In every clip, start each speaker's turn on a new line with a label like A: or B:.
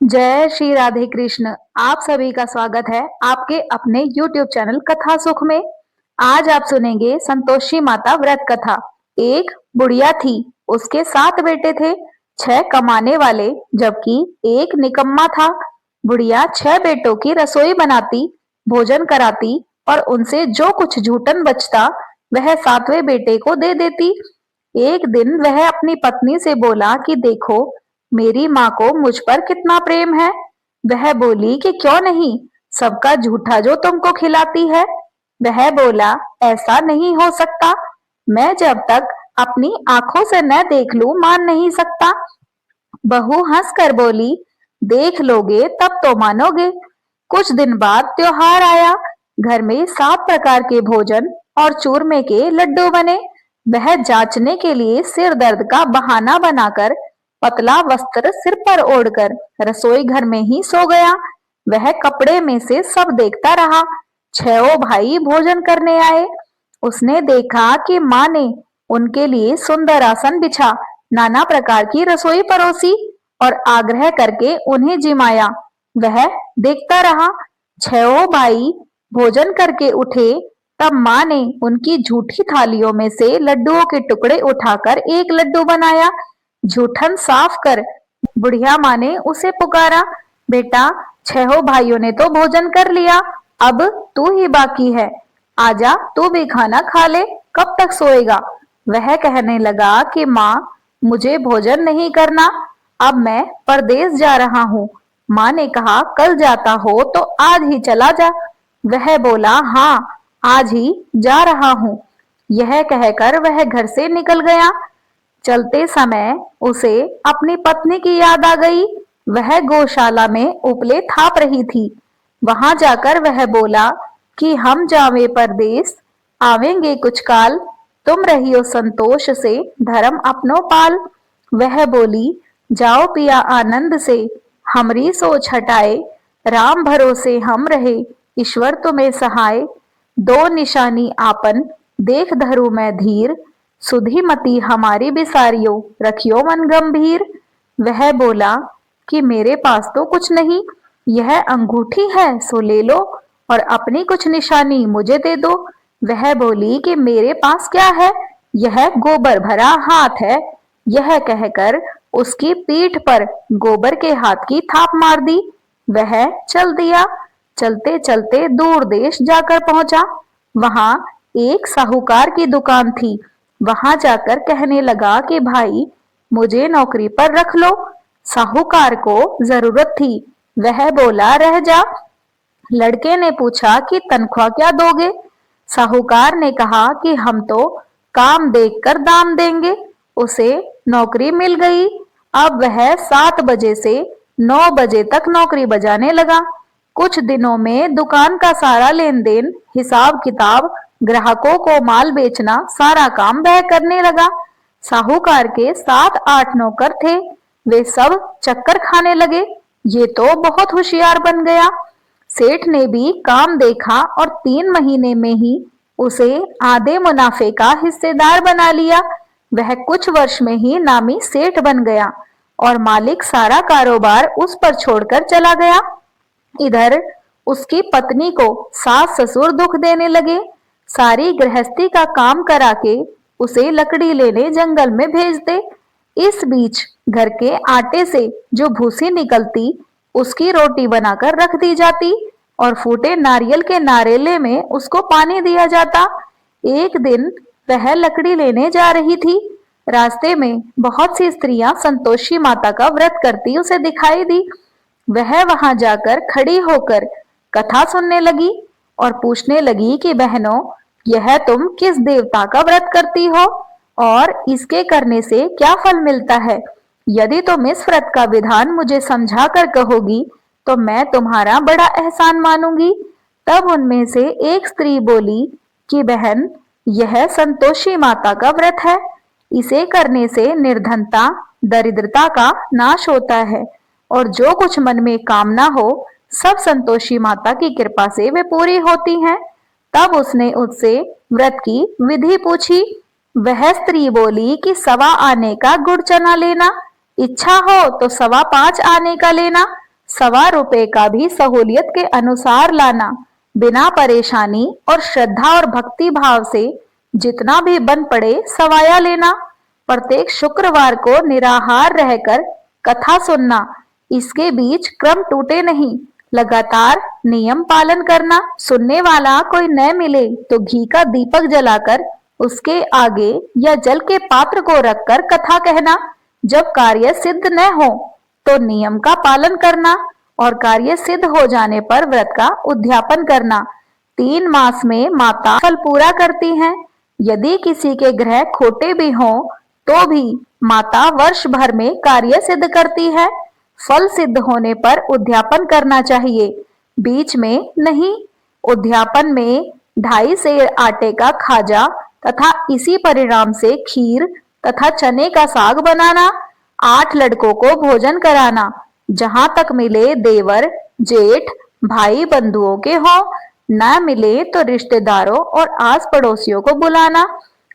A: जय श्री राधे कृष्ण। आप सभी का स्वागत है आपके अपने YouTube चैनल कथा सुख में। आज आप सुनेंगे संतोषी माता व्रत कथा। एक बुढ़िया थी, उसके 7 बेटे थे, 6 कमाने वाले जबकि एक निकम्मा था। बुढ़िया 6 बेटों की रसोई बनाती, भोजन कराती और उनसे जो कुछ जूठन बचता वह 7वें बेटे को दे देती। एक दिन वह अपनी पत्नी से बोला कि देखो, मेरी माँ को मुझ पर कितना प्रेम है। वह बोली कि क्यों नहीं, सबका झूठा जो तुमको खिलाती है। वह बोला, ऐसा नहीं हो सकता, मैं जब तक अपनी आंखों से न देख लूं मान नहीं सकता। बहू हंसकर बोली, देख लोगे तब तो मानोगे। कुछ दिन बाद त्योहार आया। घर में 7 प्रकार के भोजन और चूरमे के लड्डू बने। वह जांचने के लिए सिर दर्द का बहाना बनाकर पतला वस्त्र सिर पर ओढ़कर रसोई घर में ही सो गया। वह कपड़े में से सब देखता रहा। 6 भाई भोजन करने आए। उसने देखा कि माँ ने उनके लिए सुंदर आसन बिछा, नाना प्रकार की रसोई परोसी और आग्रह करके उन्हें जिमाया। वह देखता रहा। 6 भाई भोजन करके उठे, तब माँ ने उनकी झूठी थालियों में से लड्डुओं के टुकड़े उठाकर एक लड्डू बनाया। जूठन साफ कर बुढ़िया माँ ने उसे पुकारा, बेटा 6 भाइयों ने तो भोजन कर लिया, अब तू ही बाकी है, आजा तू भी खाना खा ले, कब तक सोएगा। वह कहने लगा कि माँ, मुझे भोजन नहीं करना, अब मैं परदेस जा रहा हूँ। माँ ने कहा, कल जाता हो तो आज ही चला जा। वह बोला, हाँ आज ही जा रहा हूँ। यह कहकर वह घर से निकल गया। चलते समय उसे अपनी पत्नी की याद आ गई। वह गौशाला में उपले थाप रही थी। वहां जाकर वह बोला कि हम जावे परदेस, आवेंगे कुछ काल, तुम रहियो संतोष से, धर्म अपनो पाल। वह बोली, जाओ पिया आनंद से, हमरी सोच हटाए, राम भरोसे हम रहे, ईश्वर तुम्हें सहाय। दो निशानी आपन देख धरू मैं धीर, सुधी मती हमारी बिसारियो, रखियो मन गंभीर। वह बोला कि मेरे पास तो कुछ नहीं, यह अंगूठी है सो ले लो और अपनी कुछ निशानी मुझे दे दो। वह बोली कि मेरे पास क्या है, यह गोबर भरा हाथ है। यह कहकर उसकी पीठ पर गोबर के हाथ की थाप मार दी। वह चल दिया। चलते चलते दूर देश जाकर पहुंचा। वहां एक साहूकार की दुकान थी। वहां जाकर कहने लगा कि भाई, मुझे नौकरी पर रख लो। साहूकार को जरूरत थी। वह बोला, रह जा। लड़के ने पूछा कि तनख्वाह क्या दोगे। साहूकार ने कहा कि हम तो काम देखकर दाम देंगे। उसे नौकरी मिल गई। अब वह 7 बजे से 9 बजे तक नौकरी बजाने लगा। कुछ दिनों में दुकान का सारा लेन देन, हिसाब किताब, ग्राहकों को माल बेचना, सारा काम वह करने लगा। साहूकार के 7-8 नौकर थे। वे सब चक्कर खाने लगे, ये तो बहुत होशियार बन गया। सेठ ने भी काम देखा और 3 महीने में ही उसे आधे मुनाफे का हिस्सेदार बना लिया। वह कुछ वर्ष में ही नामी सेठ बन गया और मालिक सारा कारोबार उस पर छोड़कर चला गया। इधर उसकी पत्नी को सास ससुर दुख देने लगे। सारी गृहस्थी का काम करा के उसे लकड़ी लेने जंगल में भेजते। इस बीच घर के आटे से जो भूसी निकलती, उसकी रोटी बनाकर रख दी जाती और फूटे नारियल के नारेले में उसको पानी दिया जाता। एक दिन वह लकड़ी लेने जा रही थी। रास्ते में बहुत सी स्त्रियां संतोषी माता का व्रत करती उसे दिखाई दी। वह वहां जाकर खड़ी होकर कथा सुनने लगी और पूछने लगी कि बहनों, यह तुम किस देवता का व्रत करती हो और इसके करने से क्या फल मिलता है। यदि तुम इस व्रत का विधान मुझे समझा कर कहोगी तो मैं तुम्हारा बड़ा एहसान मानूंगी। तब उनमें से एक स्त्री बोली कि बहन, यह संतोषी माता का व्रत है। इसे करने से निर्धनता, दरिद्रता का नाश होता है और जो कुछ मन में कामना हो सब संतोषी माता की कृपा से वे पूरी होती हैं। तब उसने उससे व्रत की विधि पूछी। वह स्त्री बोली कि 1.25 आने का गुड़ चना लेना, इच्छा हो तो 5.25 आने का लेना, ₹1.25 का भी सहूलियत के अनुसार लाना, बिना परेशानी और श्रद्धा और भक्ति भाव से जितना भी बन पड़े सवाया लेना। प्रत्येक शुक्रवार को निराहार रहकर कथा सुनना, इसके बीच क्रम टूटे नहीं, लगातार नियम पालन करना। सुनने वाला कोई न मिले तो घी का दीपक जलाकर उसके आगे या जल के पात्र को रखकर कथा कहना। जब कार्य सिद्ध न हो तो नियम का पालन करना और कार्य सिद्ध हो जाने पर व्रत का उद्यापन करना। 3 मास में माता फल पूरा करती हैं। यदि किसी के ग्रह खोटे भी हों तो भी माता वर्ष भर में कार्य सिद्ध करती है। फल सिद्ध होने पर उद्यापन करना चाहिए, बीच में नहीं। उद्यापन में 2.5 सेर आटे का खाजा तथा इसी परिणाम से खीर तथा चने का साग बनाना। 8 लड़कों को भोजन कराना, जहां तक मिले देवर जेठ भाई बंधुओं के हो, न मिले तो रिश्तेदारों और आस पड़ोसियों को बुलाना,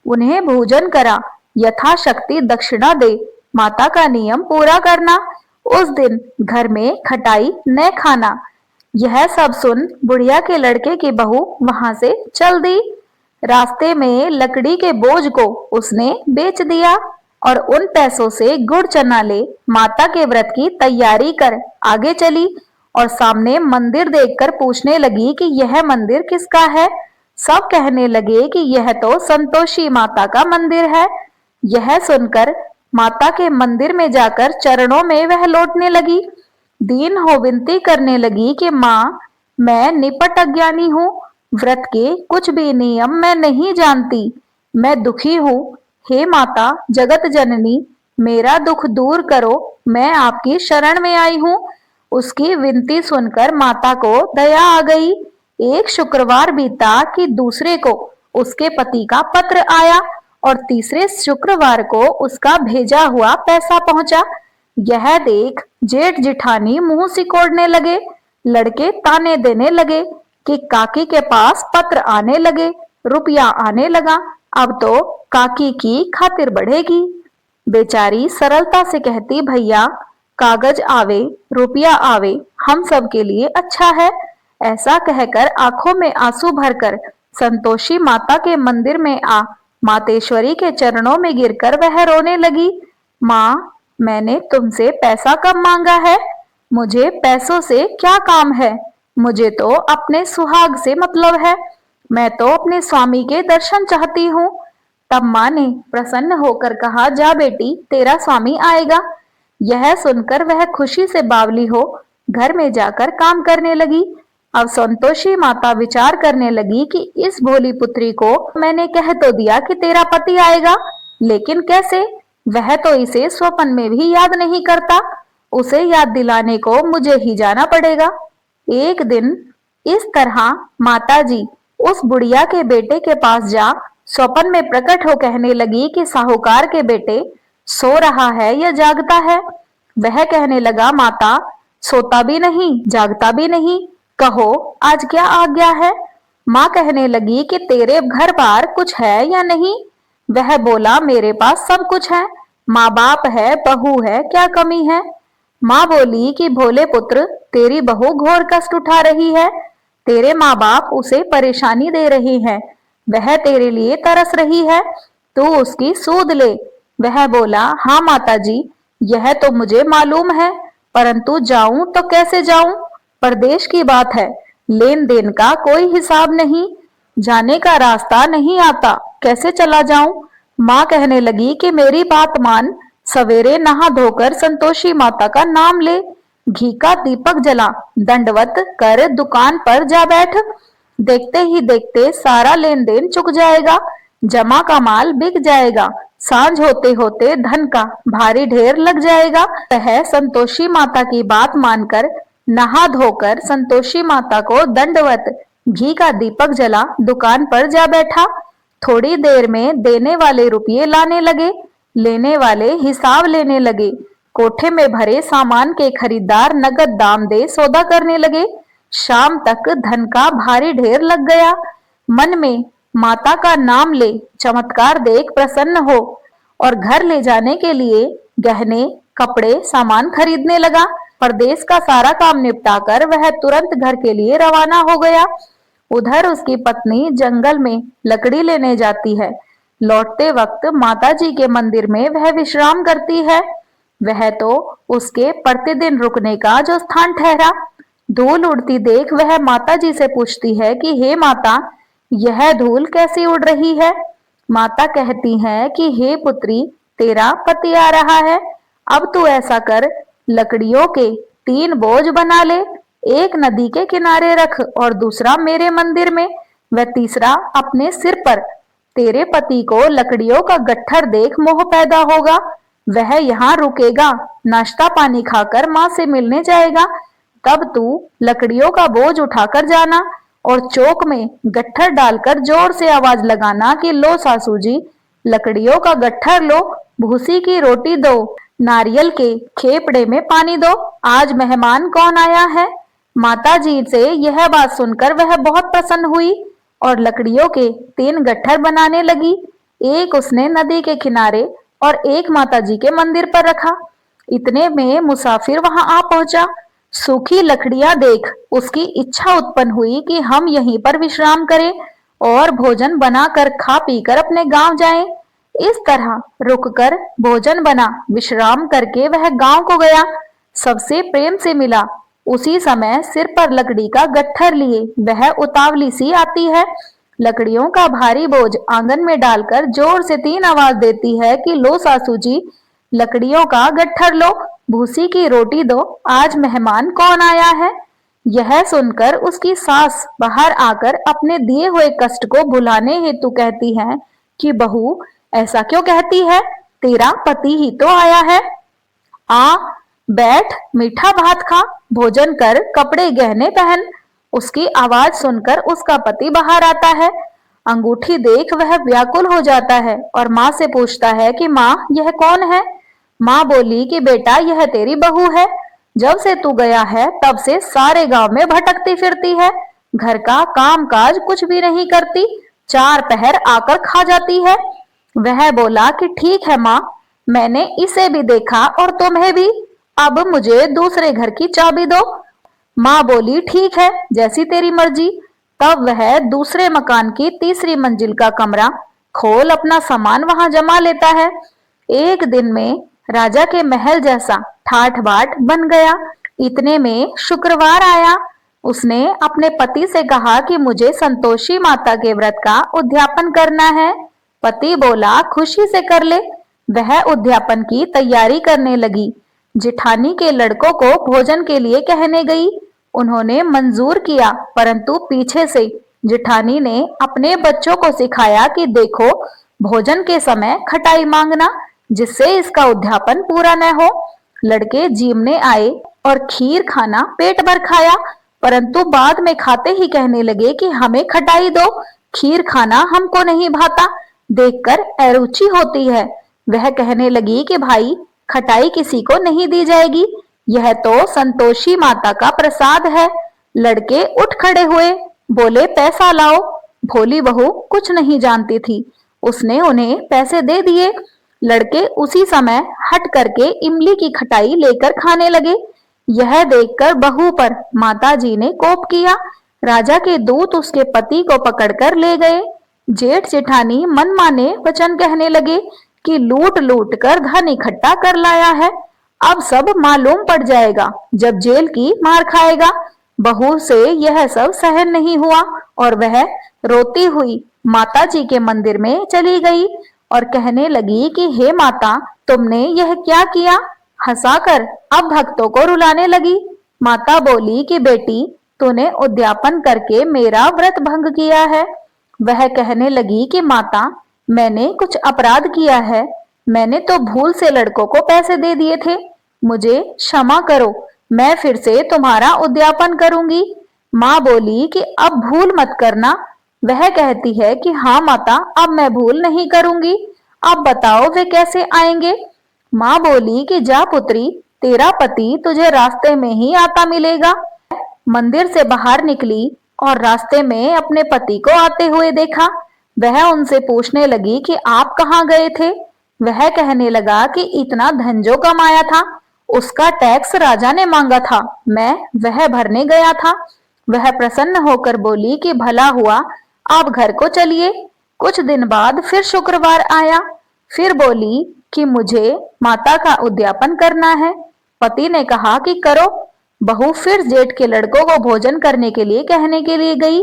A: उन्हें भोजन करा, यथाशक्ति दक्षिणा दे, माता का नियम पूरा करना। उस दिन घर में खटाई न खाना। यह सब सुन बुढ़िया के लड़के की बहू वहां से चल दी। रास्ते में लकड़ी के बोझ को उसने बेच दिया और उन पैसों से गुड़ चना ले माता के व्रत की तैयारी कर आगे चली और सामने मंदिर देखकर पूछने लगी कि यह मंदिर किसका है। सब कहने लगे कि यह तो संतोषी माता का मंदिर है। यह सुनकर माता के मंदिर में जाकर चरणों में वह लौटने लगी। दीन हो विनती करने लगी कि माँ, मैं निपट अज्ञानी हूँ, व्रत के कुछ भी नियम मैं नहीं जानती, मैं दुखी हूँ। हे माता जगत जननी, मेरा दुख दूर करो, मैं आपकी शरण में आई हूँ। उसकी विनती सुनकर माता को दया आ गई। एक शुक्रवार बीता कि दूसरे को उसके पति का पत्र आया और तीसरे शुक्रवार को उसका भेजा हुआ पैसा पहुंचा। यह देख जेठ जिठानी मुंह सिकोड़ने लगे। लड़के ताने देने लगे कि काकी के पास पत्र आने लगे, रुपया आने लगा, अब तो काकी की खातिर बढ़ेगी। बेचारी सरलता से कहती, भैया कागज आवे रुपया आवे हम सब के लिए अच्छा है। ऐसा कहकर आंखों में आंसू भरकर संतोषी माता के मंदिर में आ मातेश्वरी के चरणों में गिरकर वह रोने लगी। माँ, मैंने तुमसे पैसा कब मांगा है? मुझे पैसों से क्या काम है? मुझे तो अपने सुहाग से मतलब है। मैं तो अपने स्वामी के दर्शन चाहती हूँ। तब माँ ने प्रसन्न होकर कहा, जा बेटी, तेरा स्वामी आएगा। यह सुनकर वह खुशी से बावली हो घर में जाकर काम करने लगी। अब संतोषी माता विचार करने लगी कि इस भोली पुत्री को मैंने कह तो दिया कि तेरा पति आएगा, लेकिन कैसे? वह तो इसे स्वप्न में भी याद नहीं करता। उसे याद दिलाने को मुझे ही जाना पड़ेगा। एक दिन इस तरह माताजी उस बुढ़िया के बेटे के पास जा स्वप्न में प्रकट हो कहने लगी कि साहूकार के बेटे सो रहा है या जागता है? वह कहने लगा, माता सोता भी नहीं जागता भी नहीं, कहो आज क्या आज्ञा है? माँ कहने लगी कि तेरे घर बार कुछ है या नहीं? वह बोला, मेरे पास सब कुछ है, माँ बाप है, बहू है, क्या कमी है? माँ बोली कि भोले पुत्र, तेरी बहू घोर कष्ट उठा रही है, तेरे माँ बाप उसे परेशानी दे रहे हैं, वह तेरे लिए तरस रही है, तू उसकी सूद ले। वह बोला, हाँ माताजी, यह तो मुझे मालूम है, परंतु जाऊं तो कैसे जाऊं? परदेश की बात है, लेन देन का कोई हिसाब नहीं, जाने का रास्ता नहीं आता, कैसे चला जाऊं? माँ कहने लगी कि मेरी बात मान, सवेरे नहा धोकर संतोषी माता का नाम ले, घी का दीपक जला, दंडवत कर दुकान पर जा बैठ। देखते ही देखते सारा लेन देन चुक जाएगा, जमा का माल बिक जाएगा, सांझ होते होते धन का भारी ढेर लग जाएगा। वह संतोषी माता की बात मानकर नहा धोकर संतोषी माता को दंडवत घी का दीपक जला दुकान पर जा बैठा। थोड़ी देर में देने वाले रुपये लाने लगे, लेने वाले हिसाब लेने लगे। कोठे में भरे सामान के खरीदार नगद दाम दे सौदा करने लगे। शाम तक धन का भारी ढेर लग गया। मन में माता का नाम ले चमत्कार देख प्रसन्न हो और घर ले जाने के लिए गहने कपड़े सामान खरीदने लगा। परदेश का सारा काम निपटाकर वह तुरंत घर के लिए रवाना हो गया। उधर उसकी पत्नी जंगल में लकड़ी लेने जाती है। लौटते वक्त माताजी के मंदिर में वह विश्राम करती है। वह तो उसके प्रतिदिन रुकने का जो स्थान ठहरा। धूल उड़ती देख वह माताजी से पूछती है कि हे माता, यह धूल कैसी उड़ रही है? माता कहती है कि हे पुत्री, तेरा पति आ रहा है। अब तू ऐसा कर, लकड़ियों के 3 बोझ बना ले। एक नदी के किनारे रख और दूसरा मेरे मंदिर में व तीसरा अपने सिर पर। तेरे पति को लकड़ियों का गट्ठर देख मोह पैदा होगा। वह यहाँ रुकेगा, नाश्ता पानी खाकर माँ से मिलने जाएगा। तब तू लकड़ियों का बोझ उठाकर जाना और चौक में गट्ठर डालकर जोर से आवाज लगाना कि लो सासू जी, लकड़ियों का गट्ठर लो, भूसी की रोटी दो, नारियल के खेपड़े में पानी दो, आज मेहमान कौन आया है। माता जी से यह बात सुनकर वह बहुत प्रसन्न हुई और लकड़ियों के 3 गट्ठर बनाने लगी। एक उसने नदी के किनारे और एक माता जी के मंदिर पर रखा। इतने में मुसाफिर वहां आ पहुंचा। सूखी लकड़ियां देख उसकी इच्छा उत्पन्न हुई कि हम यहीं पर विश्राम करें और भोजन बनाकर खा पीकर अपने गांव जाएं। इस तरह रुककर भोजन बना विश्राम करके वह गांव को गया। सबसे प्रेम से मिला। उसी समय सिर पर लकड़ी का गट्ठर लिए वह उतावली सी आती है। लकड़ियों का भारी बोझ आंगन में डालकर जोर से 3 आवाज देती है कि लो सासू जी, लकड़ियों का गट्ठर लो, भूसी की रोटी दो, आज मेहमान कौन आया है। यह सुनकर उसकी सास बाहर आकर अपने दिए हुए कष्ट को भुलाने हेतु कहती है कि बहू, ऐसा क्यों कहती है? तेरा पति ही तो आया है। आ बैठ, मीठा भात खा, भोजन कर, कपड़े गहने पहन। उसकी आवाज सुनकर उसका पति बाहर आता है। अंगूठी देख वह व्याकुल हो जाता है और माँ से पूछता है कि माँ, यह कौन है? माँ बोली कि बेटा, यह तेरी बहू है। जब से तू गया है तब से सारे गांव में भटकती फिरती है। घर का काम काज कुछ भी नहीं करती, 4 पहर आकर खा जाती है। वह बोला कि ठीक है माँ, मैंने इसे भी देखा और तुम्हें भी। अब मुझे दूसरे घर की चाबी दो। माँ बोली ठीक है, जैसी तेरी मर्जी। तब वह दूसरे मकान की तीसरी मंजिल का कमरा खोल अपना सामान वहां जमा लेता है। एक दिन में राजा के महल जैसा ठाठ बाट बन गया। इतने में शुक्रवार आया। उसने अपने पति से कहा कि मुझे संतोषी माता के व्रत का उद्यापन करना है। पति बोला खुशी से कर ले। वह उद्यापन की तैयारी करने लगी। जिठानी के लड़कों को भोजन के लिए कहने गई। उन्होंने मंजूर किया, परंतु पीछे से जिठानी ने अपने बच्चों को सिखाया कि देखो, भोजन के समय खटाई मांगना, जिससे इसका उद्यापन पूरा न हो। लड़के जीमने आए और खीर खाना पेट भर खाया, परंतु बाद में खाते ही कहने लगे कि हमें खटाई दो, खीर खाना हमको नहीं भाता, देखकर अरुचि होती है। वह कहने लगी कि भाई, खटाई किसी को नहीं दी जाएगी, यह तो संतोषी माता का प्रसाद है। लड़के उठ खड़े हुए, बोले पैसा लाओ। भोली बहू कुछ नहीं जानती थी, उसने उन्हें पैसे दे दिए। लड़के उसी समय हट करके इमली की खटाई लेकर खाने लगे। यह देखकर बहू पर माताजी ने कोप किया। राजा के दूत उसके पति को पकड़कर ले गए। जेठ जेठानी मनमाने वचन कहने लगे कि लूट लूट कर धन इकट्ठा कर लाया है, अब सब मालूम पड़ जाएगा जब जेल की मार खाएगा। बहू से यह सब सहन नहीं हुआ और वह रोती हुई माताजी के मंदिर में चली गई और कहने लगी कि हे माता, तुमने यह क्या किया? हंसाकर अब भक्तों को रुलाने लगी। माता बोली कि बेटी, तूने उद्यापन करके मेरा व्रत भंग किया है। वह कहने लगी कि माता, मैंने कुछ अपराध किया है, मैंने तो भूल से लड़कों को पैसे दे दिए थे, मुझे क्षमा करो, मैं फिर से तुम्हारा उद्यापन करूंगी। माँ बोली कि अब भूल मत करना। वह कहती है कि हाँ माता, अब मैं भूल नहीं करूंगी। अब बताओ वे कैसे आएंगे? माँ बोली कि जा पुत्री, तेरा पति तुझे रास्ते में ही आता मिलेगा। मंदिर से बाहर निकली और रास्ते में अपने पति को आते हुए देखा। वह उनसे पूछने लगी कि आप कहाँ गए थे? वह कहने लगा कि इतना धन जो कमाया था उसका टैक्स राजा ने मांगा था, मैं वह भरने गया था। वह प्रसन्न होकर बोली कि भला हुआ, आप घर को चलिए। कुछ दिन बाद फिर शुक्रवार आया। फिर बोली कि मुझे माता का उद्यापन करना है। पति ने कहा कि करो। बहू फिर जेठ के लड़कों को भोजन करने के लिए कहने के लिए गई।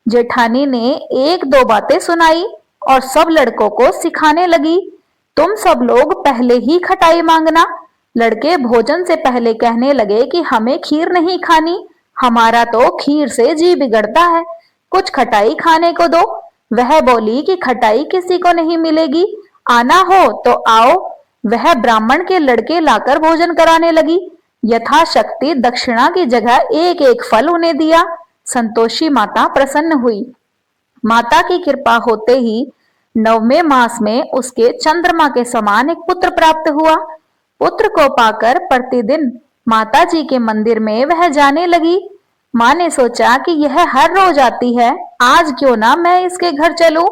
A: जेठानी ने एक दो बातें सुनाई और सब लड़कों को सिखाने लगी, तुम सब लोग पहले ही खटाई मांगना। लड़के भोजन से पहले कहने लगे कि हमें खीर नहीं खानी, हमारा तो खीर से जी बिगड़ता है, कुछ खटाई खाने को दो। वह बोली कि खटाई किसी को नहीं मिलेगी, आना हो तो आओ। वह ब्राह्मण के लड़के लाकर भोजन कराने लगी। यथाशक्ति दक्षिणा की जगह एक एक फल उन्हें दिया। संतोषी माता प्रसन्न हुई। माता की कृपा होते ही 9वें मास में उसके चंद्रमा के समान एक पुत्र प्राप्त हुआ। पुत्र को पाकर प्रतिदिन माता जी के मंदिर में वह जाने लगी। माँ ने सोचा कि यह हर रोज आती है, आज क्यों ना मैं इसके घर चलूं।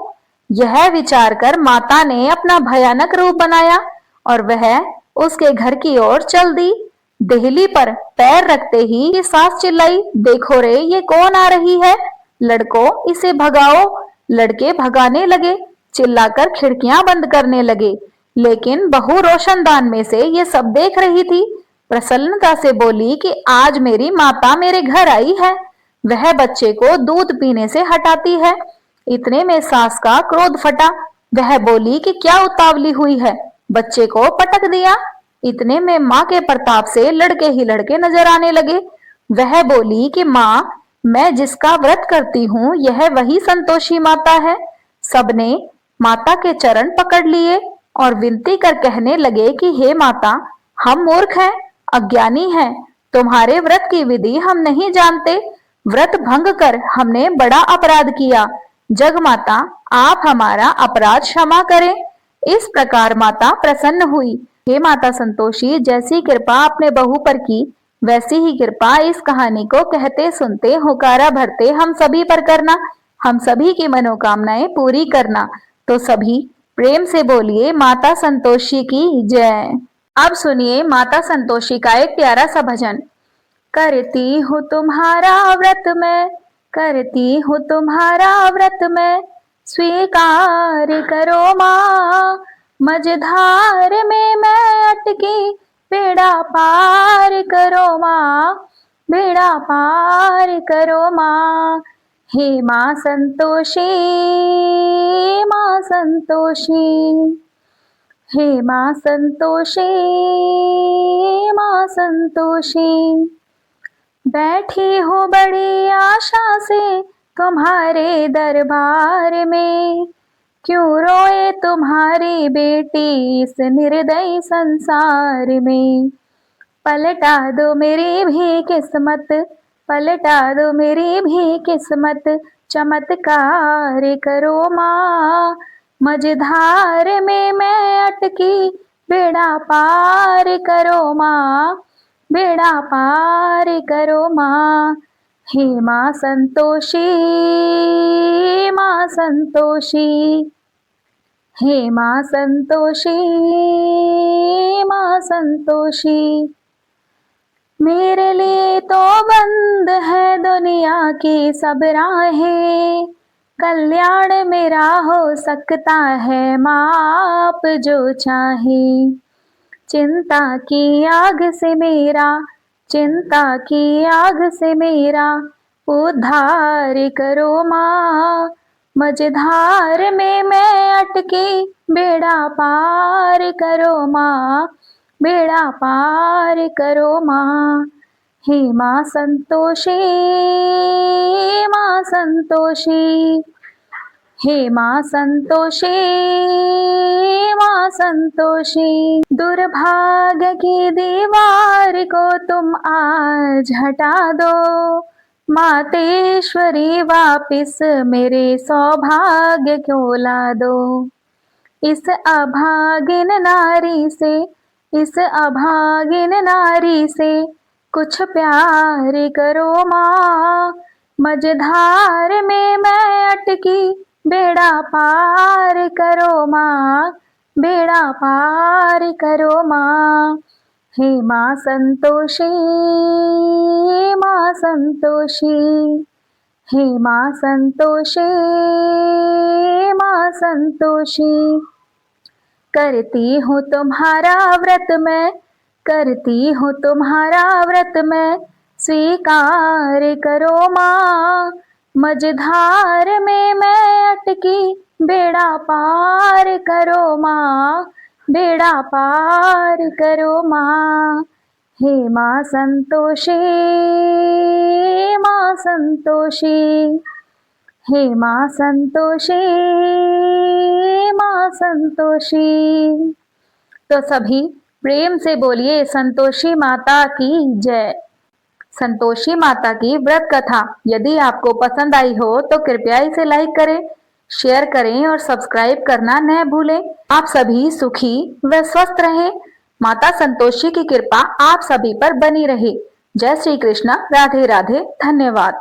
A: यह विचार कर माता ने अपना भयानक रूप बनाया और वह उसके घर की ओर चल दी। देहली पर पैर रखते ही ये सास चिल्लाई, देखो रे, ये कौन आ रही है, लड़कों इसे भगाओ। लड़के भगाने लगे, चिल्लाकर खिड़कियां बंद करने लगे, लेकिन बहू रोशनदान में से ये सब देख रही थी। प्रसन्नता से बोली कि आज मेरी माता मेरे घर आई है, वह बच्चे को दूध पीने से हटाती है। इतने में सास का क्रोध फटा। वह बोली कि क्या उतावली हुई है, बच्चे को पटक दिया। इतने में माँ के प्रताप से लड़के ही लड़के नजर आने लगे। वह बोली कि माँ, मैं जिसका व्रत करती हूँ यह वही संतोषी माता है। सबने माता के चरण पकड़ लिए और विनती कर कहने लगे कि हे माता, हम मूर्ख हैं, अज्ञानी हैं, तुम्हारे व्रत की विधि हम नहीं जानते, व्रत भंग कर हमने बड़ा अपराध किया, जग माता आप हमारा अपराध क्षमा करें। इस प्रकार माता प्रसन्न हुई। हे माता संतोषी, जैसी कृपा आपने बहू पर की वैसी ही कृपा इस कहानी को कहते सुनते होकारा भरते हम सभी पर करना, हम सभी की मनोकामनाएं पूरी करना। तो सभी प्रेम से बोलिए माता संतोषी की जय। अब सुनिए माता संतोषी का एक प्यारा सा भजन। करती हूँ तुम्हारा व्रत मैं, करती हूँ तुम्हारा व्रत मैं, स्वीकार करो माँ। मझधार में मैं अटकी, बेड़ा पार करो माँ, बेड़ा पार करो माँ। हे माँ संतोषी, माँ संतोषी, हे माँ संतोषी, माँ संतोषी। बैठी हूँ बड़ी आशा से तुम्हारे दरबार में, क्यों रोए तुम्हारी बेटी इस निर्दयी संसार में। पलटा दो मेरी भी किस्मत, पलटा दो मेरी भी किस्मत, चमत्कार करो माँ। मझधार में मैं अटकी, बेड़ा पार करो माँ, बेड़ा पार करो माँ। हे माँ संतोषी, माँ संतोषी, हे माँ संतोषी, माँ संतोषी। मेरे लिए तो बंद है दुनिया की सब राहें, कल्याण मेरा हो सकता है माँ आप जो चाहे। चिंता की आग से मेरा, चिंता की आग से मेरा उद्धार करो माँ। मझधार में मैं अटकी, बेड़ा पार करो माँ, बेड़ा पार करो माँ। हे माँ संतोषी, माँ संतोषी, हे माँ संतोषी, माँ संतोषी। दुर्भाग्य की दीवार को तुम आज हटा दो, मातेश्वरी वापिस मेरे सौभाग्य को ला दो। इस अभागिन नारी से, इस अभागिन नारी से कुछ प्यार करो माँ। मझधार में मैं अटकी, बेड़ा पार करो माँ, बेड़ा पार करो माँ। हे माँ संतोषी, माँ संतोषी, हे माँ संतोषी, माँ संतोषी। करती हूँ तुम्हारा व्रत मैं, करती हूँ तुम्हारा व्रत मैं, स्वीकार करो माँ। मझधार में मैं अटकी, बेड़ा पार करो माँ, बेड़ा पार करो माँ। हे माँ संतोषी, माँ संतोषी, हे माँ संतोषी, माँ संतोषी। तो सभी प्रेम से बोलिए संतोषी माता की जय। संतोषी माता की व्रत कथा यदि आपको पसंद आई हो तो कृपया इसे लाइक करें, शेयर करें और सब्सक्राइब करना न भूलें। आप सभी सुखी व स्वस्थ रहें। माता संतोषी की कृपा आप सभी पर बनी रहे। जय श्री कृष्ण। राधे राधे। धन्यवाद।